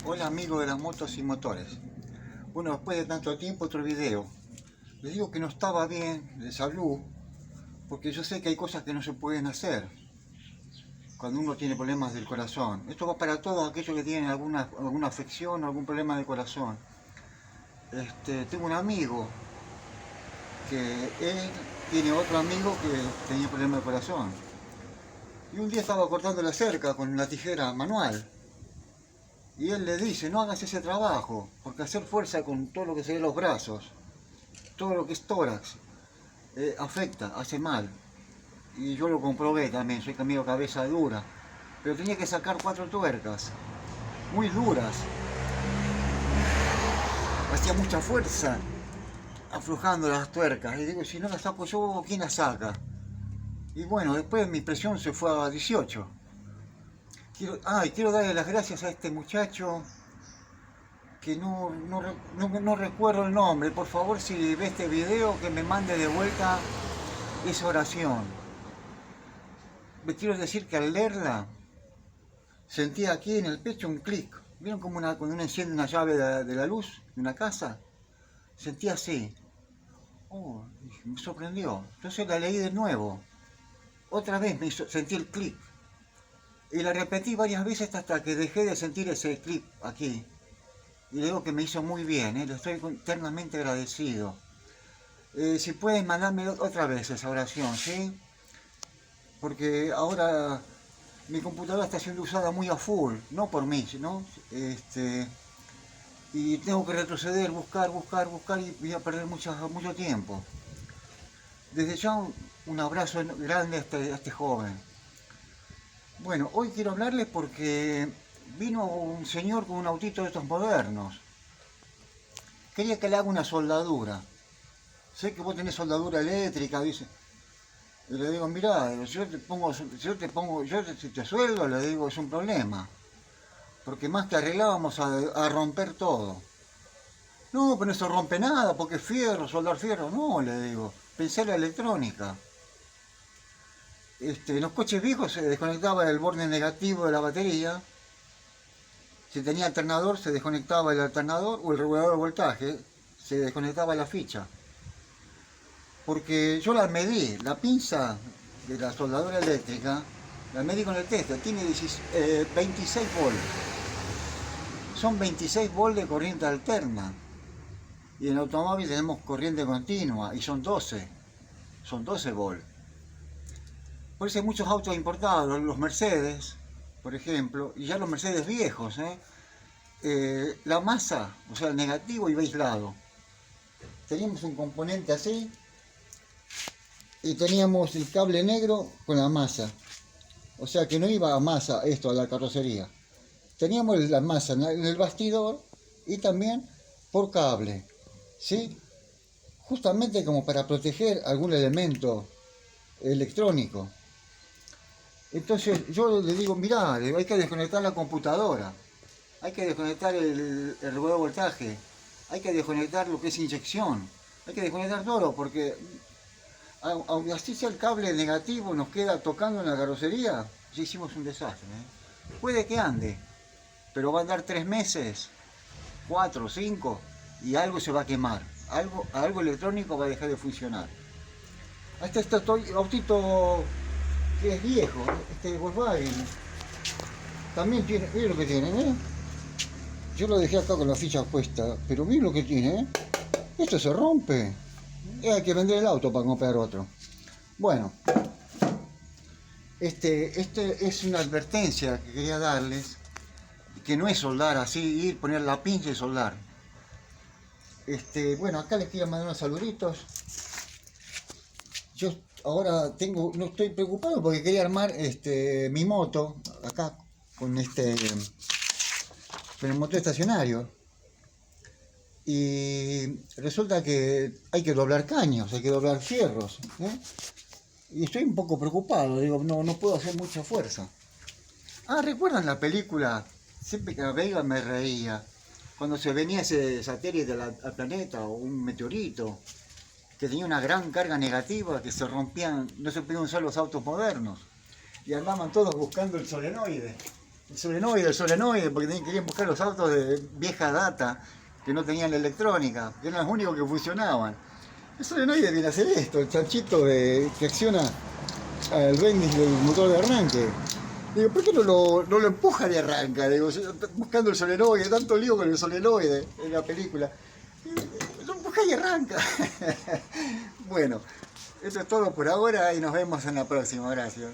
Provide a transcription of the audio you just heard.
Hola amigos de las motos y motores. Bueno, después de tanto tiempo otro video. Les digo que no estaba bien de salud, porque yo sé que hay cosas que no se pueden hacer cuando uno tiene problemas del corazón. Esto va para todos aquellos que tienen alguna afección o algún problema del corazón. Tengo un amigo que él tiene otro amigo que tenía problema del corazón. Y un día estaba cortando la cerca con una tijera manual. Y él le dice, no hagas ese trabajo, porque hacer fuerza con todo lo que se ve los brazos, todo lo que es tórax, afecta, hace mal. Y yo lo comprobé también, soy camino cabeza dura. Pero tenía que sacar 4 tuercas, muy duras. Hacía mucha fuerza aflojando las tuercas. Y digo, si no las saco yo, ¿quién las saca? Y bueno, después mi presión se fue a 18. Quiero darle las gracias a este muchacho que no recuerdo el nombre. Por favor, si ve este video, que me mande de vuelta esa oración. Me quiero decir que al leerla, sentí aquí en el pecho un clic. ¿Vieron como cuando uno enciende una llave de la luz de una casa? Sentí así. Oh, me sorprendió. Entonces la leí de nuevo. Otra vez sentí el clic. Y la repetí varias veces hasta que dejé de sentir ese clic aquí. Y le digo que me hizo muy bien, le estoy eternamente agradecido. Si pueden mandarme otra vez esa oración, ¿sí? Porque ahora mi computadora está siendo usada muy a full, no por mí, ¿no? Y tengo que retroceder, buscar y voy a perder mucho tiempo. Desde ya un abrazo grande a este joven. Bueno, hoy quiero hablarles porque vino un señor con un autito de estos modernos. Quería que le haga una soldadura. Sé que vos tenés soldadura eléctrica, dice. Y le digo, mirá, si te sueldo, le digo, es un problema. Porque más que arreglar vamos a romper todo. No, pero no se rompe nada, porque es fierro, soldar fierro. No, le digo, pensé en la electrónica. En los coches viejos se desconectaba el borde negativo de la batería. Si tenía alternador, se desconectaba el alternador o el regulador de voltaje, se desconectaba la ficha. Porque yo la medí, la pinza de la soldadura eléctrica, la medí con el tester, tiene 26 volts. Son 26 volts de corriente alterna. Y en el automóvil tenemos corriente continua y son 12 volts. Por eso hay muchos autos importados, los Mercedes, por ejemplo, y ya los Mercedes viejos, la masa, o sea, el negativo iba aislado. Teníamos un componente así, y teníamos el cable negro con la masa. O sea que no iba a masa esto, a la carrocería. Teníamos la masa en el bastidor y también por cable, ¿sí? Justamente como para proteger algún elemento electrónico. Entonces yo le digo, mirá, hay que desconectar la computadora, hay que desconectar el regulador de voltaje, hay que desconectar lo que es inyección, hay que desconectar todo, porque aunque así sea el cable negativo nos queda tocando en la carrocería, ya hicimos un desastre. Puede que ande, pero va a andar 3 meses, 4, 5, y algo se va a quemar, algo electrónico va a dejar de funcionar. Hasta este autito que es viejo, este Volkswagen, también tiene, miren lo que tiene, Yo lo dejé acá con la ficha puesta, pero miren lo que tiene, Esto se rompe. Hay que vender el auto para comprar otro. Bueno, este es una advertencia que quería darles, que no es soldar así, ir, poner la pinza y soldar. Bueno, acá les quiero mandar unos saluditos. Yo ahora no estoy preocupado porque quería armar mi moto acá con con el motor estacionario. Y resulta que hay que doblar caños, hay que doblar fierros, y estoy un poco preocupado, digo, no puedo hacer mucha fuerza. ¿Recuerdan la película? Siempre que la veía me reía, cuando se venía ese satélite al planeta o un meteorito que tenía una gran carga negativa, que se rompían, no se podían usar los autos modernos y andaban todos buscando el solenoide. el solenoide, porque querían buscar los autos de vieja data, que no tenían electrónica, que eran los únicos que funcionaban. El solenoide viene a hacer esto, el chanchito que acciona al bendis del motor de arranque. Digo, ¿por qué no lo empujan y arranca? Digo, buscando el solenoide, tanto lío con el solenoide en la película. Lo empuja y arranca. Bueno, eso es todo por ahora y nos vemos en la próxima. Gracias.